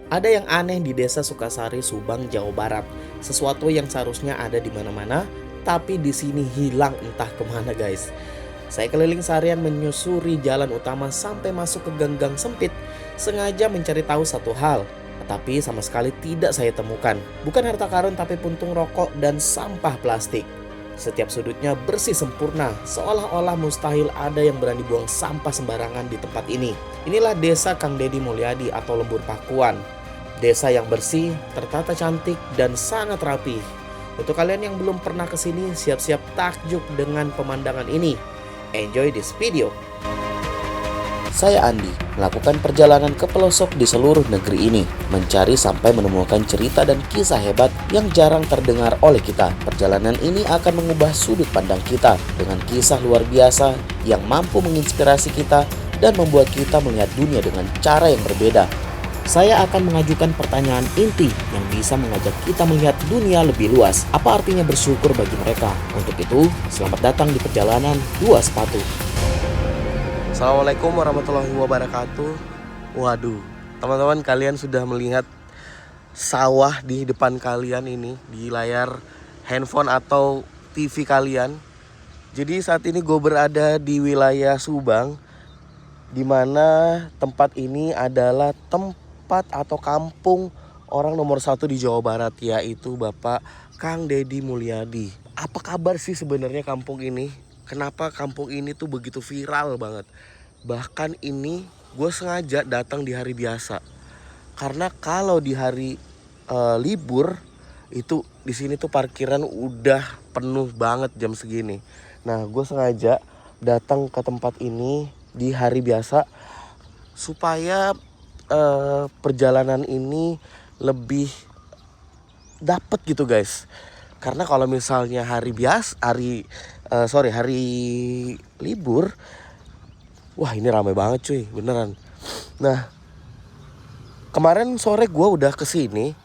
Ada yang aneh di Desa Sukasari, Subang, Jawa Barat. Sesuatu yang seharusnya ada di mana-mana, tapi di sini hilang entah kemana guys. Saya keliling seharian menyusuri jalan utama sampai masuk ke gang-gang sempit, sengaja mencari tahu satu hal. Tetapi sama sekali tidak saya temukan. Bukan harta karun tapi puntung rokok dan sampah plastik. Setiap sudutnya bersih sempurna, seolah-olah mustahil ada yang berani buang sampah sembarangan di tempat ini. Inilah desa Kang Deddy Mulyadi atau Lembur Pakuan. Desa yang bersih, tertata cantik, dan sangat rapi. Untuk kalian yang belum pernah kesini, siap-siap takjub dengan pemandangan ini. Enjoy this video. Saya Andi, melakukan perjalanan ke pelosok di seluruh negeri ini, mencari sampai menemukan cerita dan kisah hebat yang jarang terdengar oleh kita. Perjalanan ini akan mengubah sudut pandang kita dengan kisah luar biasa yang mampu menginspirasi kita dan membuat kita melihat dunia dengan cara yang berbeda. Saya akan mengajukan pertanyaan inti yang bisa mengajak kita melihat dunia lebih luas. Apa artinya bersyukur bagi mereka? Untuk itu, selamat datang di perjalanan Dua Sepatu. Assalamualaikum warahmatullahi wabarakatuh. Waduh, teman-teman, kalian sudah melihat sawah di depan kalian ini di layar handphone atau TV kalian. Jadi saat ini gue berada di wilayah Subang, di mana tempat ini adalah tempat atau kampung orang nomor satu di Jawa Barat, yaitu Bapak Kang Deddy Mulyadi. Apa kabar sih sebenarnya kampung ini? Kenapa kampung ini tuh begitu viral banget? Bahkan ini gue sengaja datang di hari biasa, karena kalau di hari libur itu di sini tuh parkiran udah penuh banget jam segini. Nah, gue sengaja datang ke tempat ini di hari biasa supaya perjalanan ini lebih dapet gitu guys. Karena kalau misalnya hari libur, wah ini ramai banget cuy, beneran. Nah, kemarin sore gue udah kesini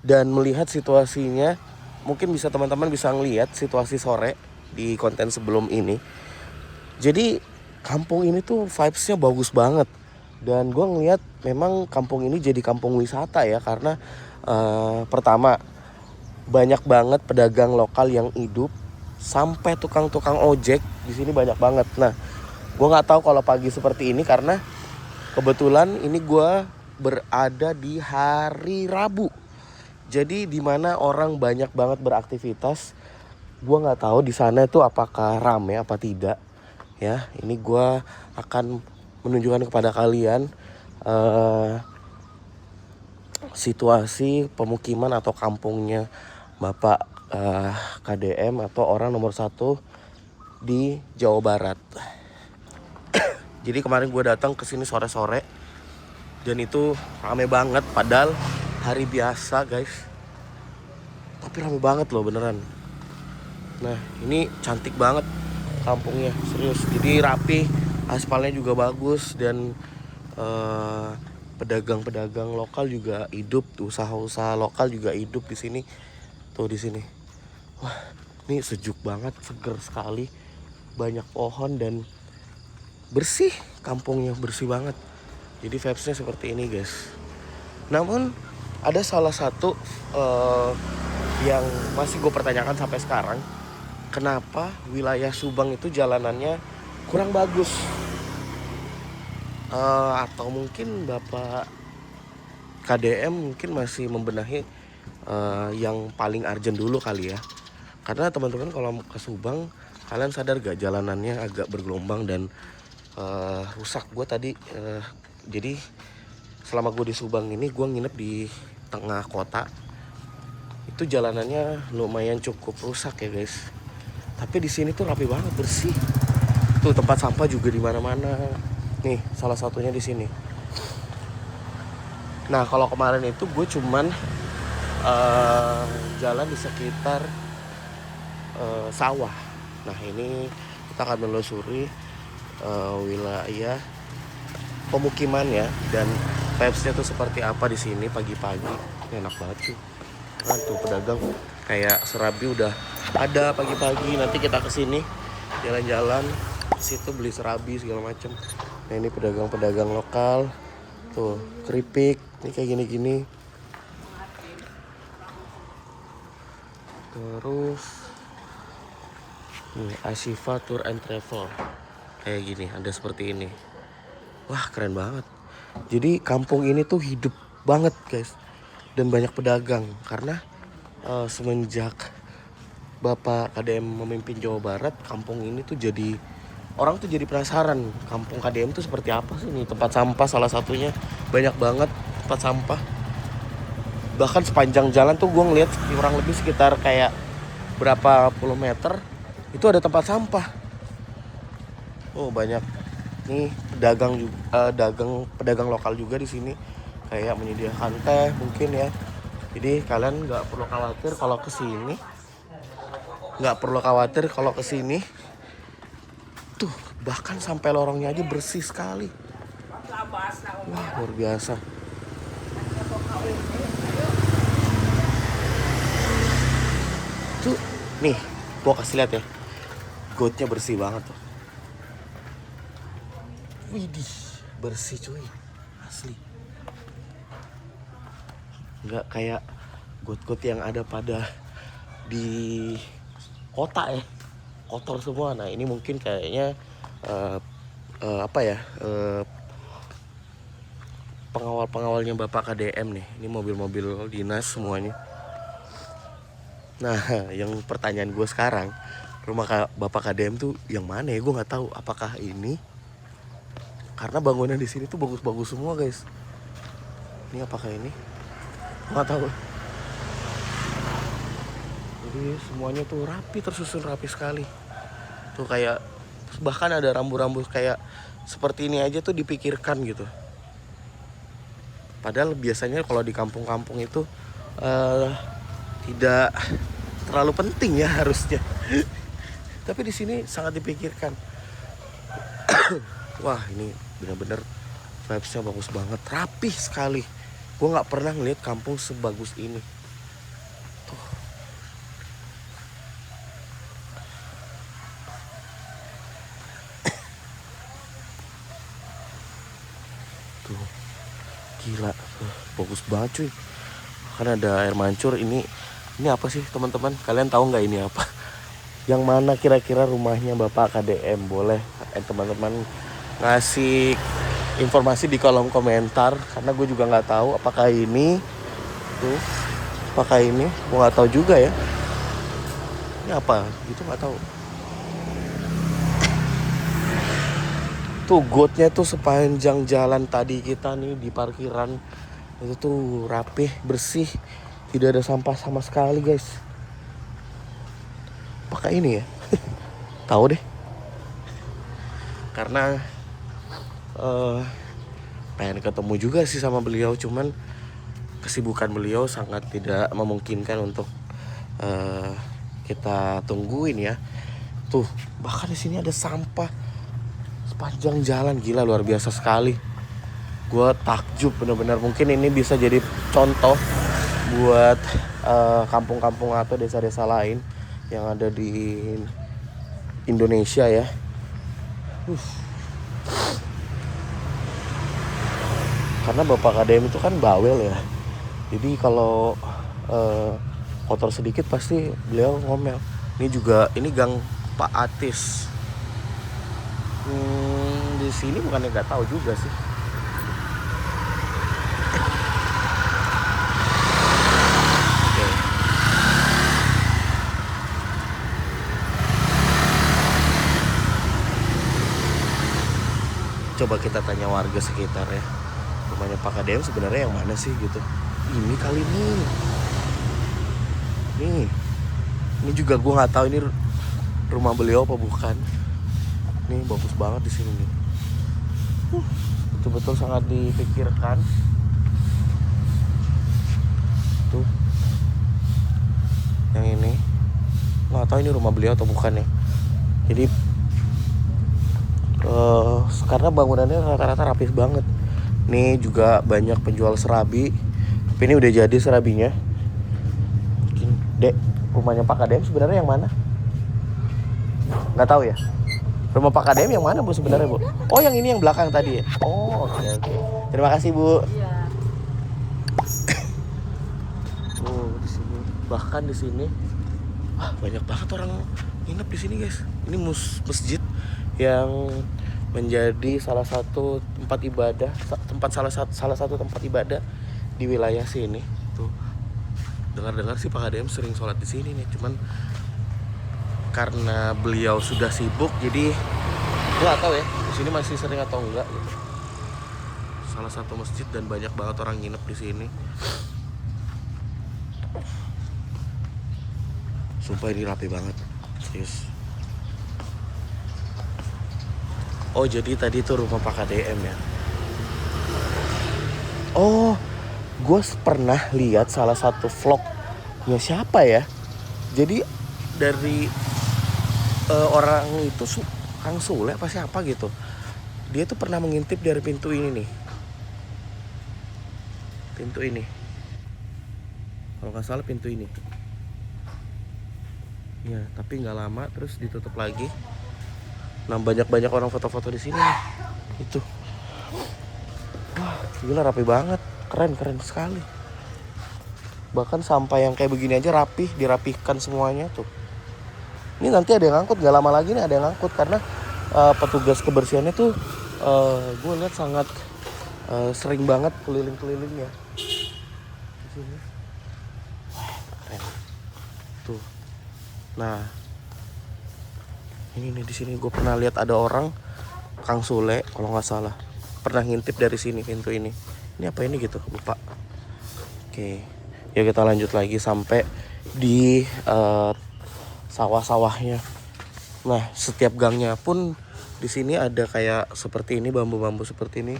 dan melihat situasinya. Mungkin teman-teman bisa ngelihat situasi sore di konten sebelum ini. Jadi kampung ini tuh vibesnya bagus banget. Dan gue ngeliat memang kampung ini jadi kampung wisata ya. Karena pertama, banyak banget pedagang lokal yang hidup. Sampai tukang-tukang ojek di sini banyak banget. Nah, gue gak tahu kalau pagi seperti ini karena kebetulan ini gue berada di hari Rabu. Jadi di mana orang banyak banget beraktivitas. Gue gak tahu di sana itu apakah rame apa tidak. Ya, ini gue akan menunjukkan kepada kalian situasi pemukiman atau kampungnya Bapak KDM atau orang nomor satu di Jawa Barat. Jadi kemarin gue datang ke sini sore-sore dan itu rame banget, padahal hari biasa guys. Tapi rame banget loh beneran. Nah, ini cantik banget kampungnya, serius. Jadi rapi, aspalnya juga bagus dan pedagang-pedagang lokal juga hidup, usaha-usaha lokal juga hidup di sini. Tuh di sini. Wah, ini sejuk banget, seger sekali. Banyak pohon dan bersih, kampungnya bersih banget. Jadi vibesnya seperti ini guys. Namun ada salah satu yang masih gue pertanyakan sampai sekarang. Kenapa wilayah Subang itu jalanannya kurang bagus? Atau mungkin Bapak KDM mungkin masih membenahi yang paling urgent dulu kali ya. Karena teman-teman kalau ke Subang, kalian sadar gak jalanannya agak bergelombang dan rusak. Gue tadi jadi selama gue di Subang ini, gue nginep di tengah kota. Itu jalanannya lumayan cukup rusak ya guys. Tapi di sini tuh rapi banget, bersih. Tuh tempat sampah juga di mana-mana. Nih, salah satunya di sini. Nah, kalau kemarin itu gue cuman jalan di sekitar sawah. Nah, ini kita akan menelusuri wilayah pemukimannya dan vibes-nya tuh seperti apa di sini pagi-pagi. Ini enak banget sih. Kan tuh pedagang kayak serabi udah ada pagi-pagi. Nanti kita kesini jalan-jalan, situ beli serabi segala macem. Nah, ini pedagang-pedagang lokal Tuh, keripik. Ini kayak gini-gini. Terus nih, Ashifa Tour and Travel. Kayak gini, ada seperti ini. Wah, keren banget. Jadi kampung ini tuh hidup banget, guys. Dan banyak pedagang karena semenjak Bapak KDM memimpin Jawa Barat, kampung ini tuh jadi orang tuh jadi penasaran kampung KDM tuh seperti apa sih nih. Tempat sampah salah satunya, banyak banget tempat sampah. Bahkan sepanjang jalan tuh gue ngeliat kurang lebih sekitar kayak berapa puluh meter itu ada tempat sampah. Oh, banyak nih pedagang lokal juga di sini kayak menyediakan teh mungkin ya. Jadi kalian nggak perlu khawatir kalau kesini. Tuh, bahkan sampai lorongnya aja bersih sekali. Wah, luar biasa. Tuh, nih, gua kasih lihat ya. Gotnya bersih banget tuh. Widih, bersih cuy. Asli. Nggak kayak got-got yang ada pada di kota ya, kotor semua. Nah ini mungkin kayaknya pengawalnya Bapak KDM nih. Ini mobil-mobil dinas semuanya. Nah yang pertanyaan gue sekarang, rumah Bapak KDM tuh yang mana ya? Gue nggak tahu apakah ini, karena bangunan di sini tuh bagus-bagus semua guys. Ini apakah ini? Nggak tahu. Jadi semuanya tuh rapi, tersusun rapi sekali. Tuh kayak bahkan ada rambu-rambu kayak seperti ini aja tuh dipikirkan gitu. Padahal biasanya kalau di kampung-kampung itu tidak terlalu penting ya harusnya. Tapi di sini sangat dipikirkan. Wah, ini benar-benar vibes-nya bagus banget, rapih sekali. Gue nggak pernah ngeliat kampung sebagus ini. Tuh, gila, bagus banget cuy. Kan ada air mancur. Ini apa sih teman-teman? Kalian tahu nggak ini apa? Yang mana kira-kira rumahnya Bapak KDM? Boleh teman-teman ngasih informasi di kolom komentar, karena gue juga nggak tahu apakah ini tuh, apakah ini, gue nggak tahu juga ya. Ini apa? Itu nggak tahu. Tuh gotnya tuh sepanjang jalan tadi kita nih di parkiran itu tuh rapih, bersih, tidak ada sampah sama sekali guys. Apakah ini ya? Tahu deh. Karena pengen ketemu juga sih sama beliau, cuman kesibukan beliau sangat tidak memungkinkan untuk kita tungguin ya. Tuh, bahkan di sini ada sampah sepanjang jalan, gila luar biasa sekali. Gue takjub benar-benar. Mungkin ini bisa jadi contoh buat kampung-kampung atau desa-desa lain yang ada di Indonesia ya. Karena Bapak KDM itu kan bawel ya. Jadi kalau kotor sedikit pasti beliau ngomel. Ini juga, ini gang Pak Atis. Di sini bukannya nggak tahu juga sih. Oke. Coba kita tanya warga sekitar ya. Rumahnya Pak KDM sebenarnya yang mana sih gitu. Ini kali nih. Ini juga gue nggak tahu ini rumah beliau apa bukan. Nih bagus banget di sini nih. Betul-betul sangat dipikirkan. Tuh. Yang ini nggak tahu ini rumah beliau atau bukan ya. Jadi karena bangunannya rata-rata rapih banget. Nih juga banyak penjual serabi. Tapi ini udah jadi serabinya. Dek, rumahnya Pak KDM sebenarnya yang mana? Nggak tahu ya. Rumah Pak Kadem yang mana Bu sebenarnya Bu? Oh yang ini yang belakang tadi ya? Oh oke oke. Terima kasih Bu. Di sini bahkan di sini banyak banget orang nginep di sini guys. Ini masjid yang menjadi salah satu tempat ibadah, salah satu tempat ibadah di wilayah sini. Tuh dengar-dengar sih Pak Kadem sering sholat di sini nih. Cuman karena beliau sudah sibuk, jadi nggak tahu ya di sini masih sering atau enggak gitu. Salah satu masjid dan banyak banget orang nginep di sini. Sumpah ini rapi banget, serius. Oh jadi tadi tuh rumah Pak KDM ya. Oh, gue pernah lihat salah satu vlognya siapa ya. Jadi dari orang itu Kang Sule apa siapa gitu. Dia tuh pernah mengintip dari pintu ini nih. Pintu ini. Kalau nggak salah pintu ini. Ya, tapi nggak lama terus ditutup lagi. Nah, banyak orang foto-foto di sini nih. Itu. Wah, gila rapi banget. Keren sekali. Bahkan sampah yang kayak begini aja rapi, dirapihkan semuanya tuh. Ini nanti ada yang ngangkut, gak lama lagi nih ada yang ngangkut karena petugas kebersihannya tuh gue lihat sangat sering banget keliling-keliling ya. Di sini. Wah, keren. Tuh. Nah, ini nih di sini gue pernah lihat ada orang Kang Sule kalau nggak salah pernah ngintip dari sini pintu ini. Ini apa ini gitu lupa. Oke, ya kita lanjut lagi sampai di sawah-sawahnya. Nah setiap gangnya pun di sini ada kayak seperti ini bambu-bambu seperti ini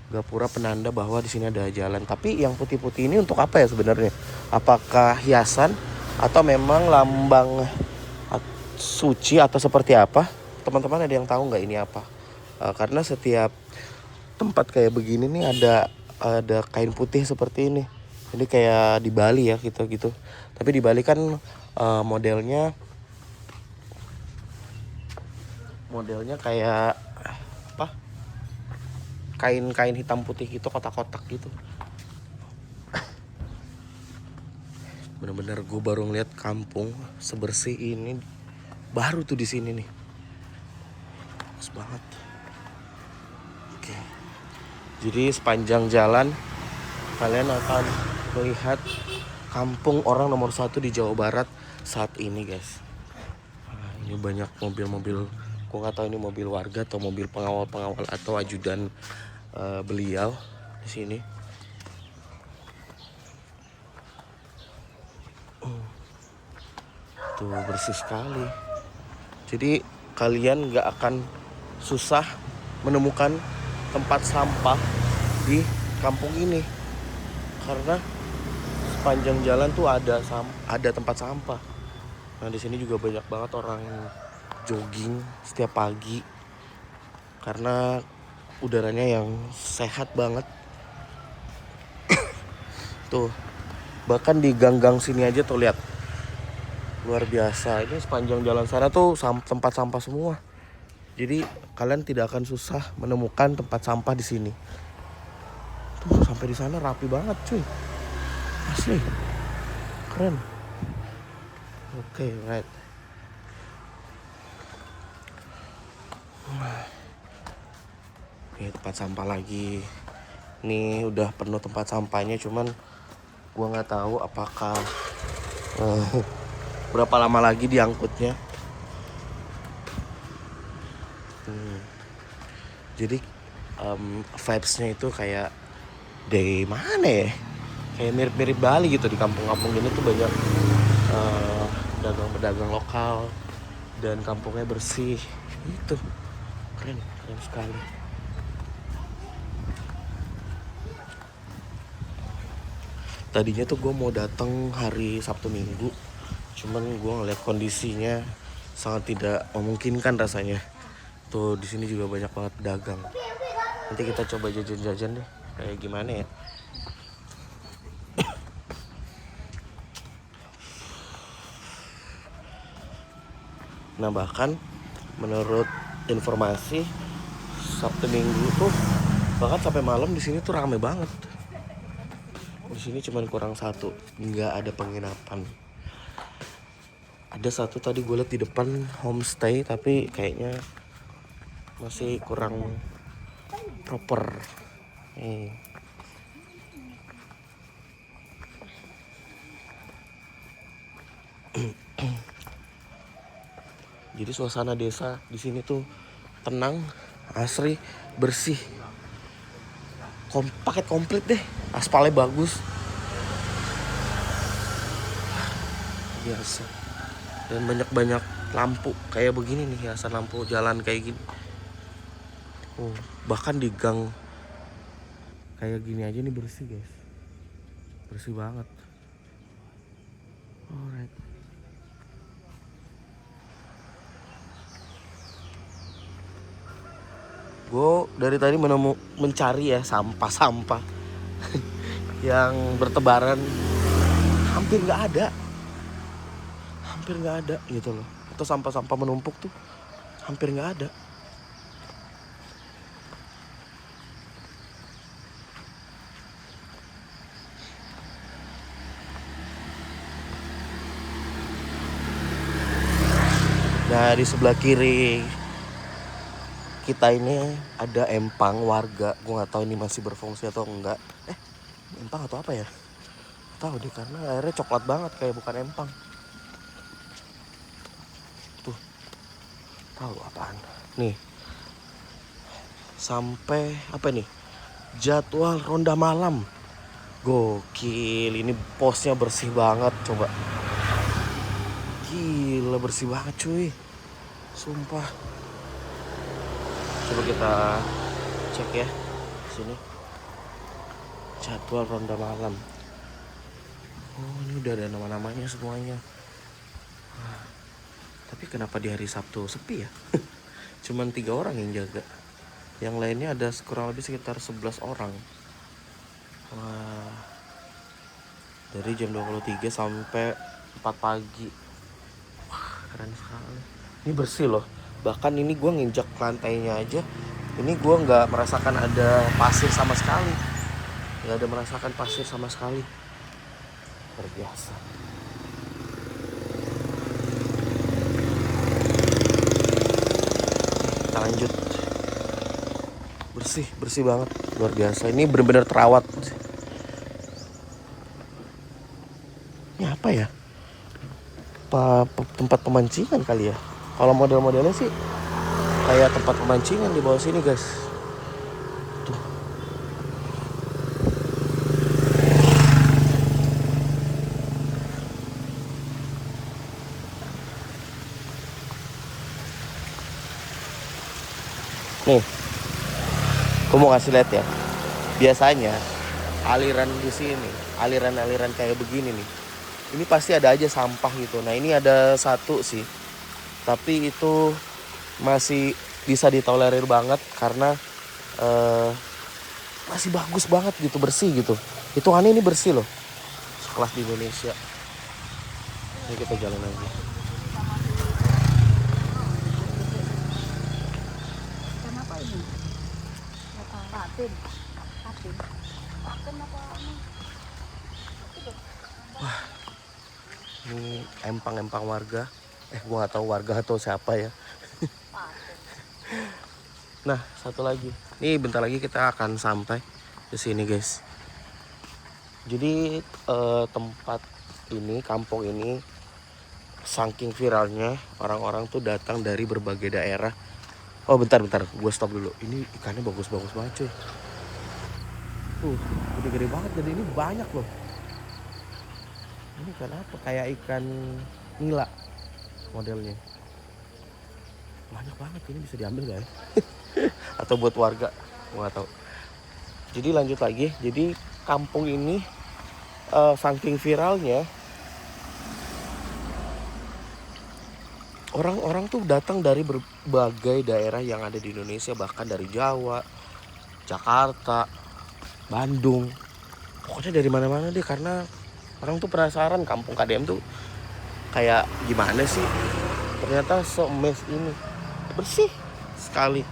gapura penanda bahwa di sini ada jalan. Tapi yang putih-putih ini untuk apa ya sebenarnya? Apakah hiasan atau memang lambang suci atau seperti apa? Teman-teman ada yang tahu nggak ini apa? Karena setiap tempat kayak begini nih ada kain putih seperti ini. Jadi kayak di Bali ya gitu. Tapi di Bali kan modelnya kayak apa? Kain hitam putih gitu, kotak-kotak gitu. Bener-bener gue baru ngeliat kampung sebersih ini baru tuh di sini nih. Pas banget. Oke. Jadi sepanjang jalan kalian akan melihat kampung orang nomor 1 di Jawa Barat saat ini guys. Nah, ini banyak mobil-mobil. Gue nggak tahu ini mobil warga atau mobil pengawal atau ajudan beliau di sini. Tuh bersih sekali. Jadi kalian nggak akan susah menemukan tempat sampah di kampung ini karena sepanjang jalan tuh ada tempat sampah. Nah di sini juga banyak banget orang jogging setiap pagi karena udaranya yang sehat banget. Tuh bahkan di gang-gang sini aja tuh lihat. Luar biasa, ini sepanjang jalan sana tuh tempat sampah semua. Jadi kalian tidak akan susah menemukan tempat sampah di sini. Tuh sampai di sana rapi banget cuy. Asli. Keren. Oke, right. Ini tempat sampah lagi. Ini udah penuh tempat sampahnya cuman gua nggak tahu apakah berapa lama lagi diangkutnya. Jadi vibes-nya itu kayak dari mana ya? Kayak mirip-mirip Bali gitu. Di kampung-kampung ini tuh banyak pedagang-pedagang lokal dan kampungnya bersih. Itu keren sekali. Tadinya tuh gue mau datang hari Sabtu Minggu, cuman gue ngeliat kondisinya sangat tidak memungkinkan rasanya. Tuh di sini juga banyak banget pedagang. Nanti kita coba jajan-jajan deh, kayak gimana ya. Nah bahkan menurut informasi Sabtu Minggu tuh bahkan sampai malam di sini tuh rame banget. Di sini cuman kurang satu, nggak ada penginapan. Ada satu tadi gue liat di depan homestay tapi kayaknya masih kurang proper. Jadi suasana desa di sini tuh tenang, asri, bersih. Paket komplit deh, aspalnya bagus. Biasa. Dan banyak-banyak lampu kayak begini nih, hiasan lampu jalan kayak gini. Bahkan di gang kayak gini aja nih bersih guys, bersih banget. Alright. Gue dari tadi mencari ya sampah-sampah yang bertebaran, hampir nggak ada gitu loh. Atau sampah-sampah menumpuk tuh hampir nggak ada. Nah di sebelah kiri kita ini ada empang warga. Gue nggak tahu ini masih berfungsi atau enggak. Empang atau apa ya? Tahu deh karena airnya coklat banget kayak bukan empang. Tuh, tahu apaan? Nih, sampai apa nih? Jadwal ronda malam. Gokil, ini posnya bersih banget, coba. Gila bersih banget cuy. Sumpah. Coba kita cek ya sini. Jadwal ronda malam. Oh, ini udah ada nama-namanya semuanya. Tapi kenapa di hari Sabtu sepi ya? Cuman 3 orang yang jaga. Yang lainnya ada kurang lebih sekitar 11 orang. Wah. Dari jam 23 sampai 4 pagi. Wah, keren sekali. Ini bersih loh. Bahkan ini gue nginjak lantainya aja. Ini gue nggak merasakan ada pasir sama sekali. Nggak ada merasakan pasir sama sekali. Luar biasa. Kita lanjut. Bersih banget. Luar biasa. Ini benar-benar terawat. Ini apa ya? Tempat pemancingan kali ya. Kalau model-modelnya sih kayak tempat pemancingan di bawah sini guys. Tuh. Nih, gue mau kasih lihat ya. Biasanya aliran di sini, aliran-aliran kayak begini nih, ini pasti ada aja sampah gitu. Nah ini ada satu sih, tapi itu masih bisa ditolerir banget karena masih bagus banget gitu, bersih gitu. Hitungannya ini bersih loh, sekelas di Indonesia. Ini kita jalan lagi. Kenapa ini? Patin. Wah, ini empang-empang warga. Gua nggak tahu warga atau siapa ya. Nah, satu lagi. Nih bentar lagi kita akan sampai ke sini, guys. Jadi tempat ini, kampung ini saking viralnya, orang-orang tuh datang dari berbagai daerah. Oh, bentar, gue stop dulu. Ini ikannya bagus-bagus banget, cuy. Gede-gede banget, jadi ini banyak loh. Ini ikan apa? Kayak ikan nila modelnya. Banyak banget, ini bisa diambil gak ya? Atau buat warga, gue gak tahu. Jadi lanjut lagi. Jadi kampung ini saking viralnya, orang-orang tuh datang dari berbagai daerah yang ada di Indonesia, bahkan dari Jawa, Jakarta, Bandung, pokoknya dari mana-mana deh, karena orang tuh penasaran kampung KDM tuh kayak gimana sih. Ternyata se-mes ini bersih, sekali.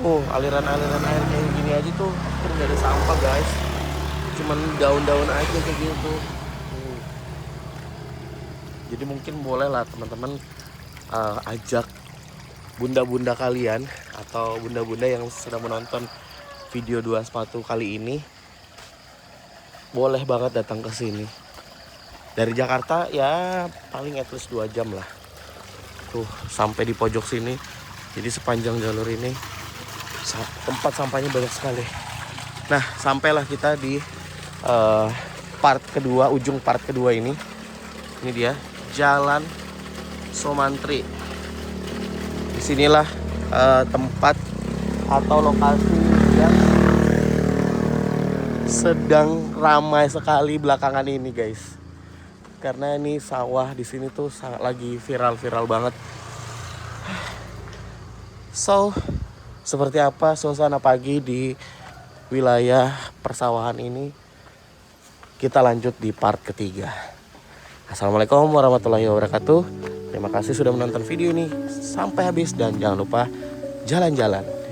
Oh, aliran-aliran air kayak gini aja tuh hampir nggak ada sampah guys. Cuman daun-daun aja kayak gitu. Jadi mungkin boleh lah teman-teman ajak bunda-bunda kalian atau bunda-bunda yang sedang menonton video 2 sepatu kali ini, boleh banget datang ke sini. Dari Jakarta ya paling at least 2 jam lah. Tuh sampai di pojok sini. Jadi sepanjang jalur ini tempat sampahnya banyak sekali. Nah, sampailah kita di part kedua, ujung part kedua ini. Ini dia Jalan Somantri. Disinilah tempat atau lokasi yang sedang ramai sekali belakangan ini guys. Karena ini sawah di sini tuh lagi viral-viral banget. So, seperti apa suasana pagi di wilayah persawahan ini? Kita lanjut di part ketiga. Assalamualaikum warahmatullahi wabarakatuh. Terima kasih sudah menonton video ini sampai habis dan jangan lupa jalan-jalan.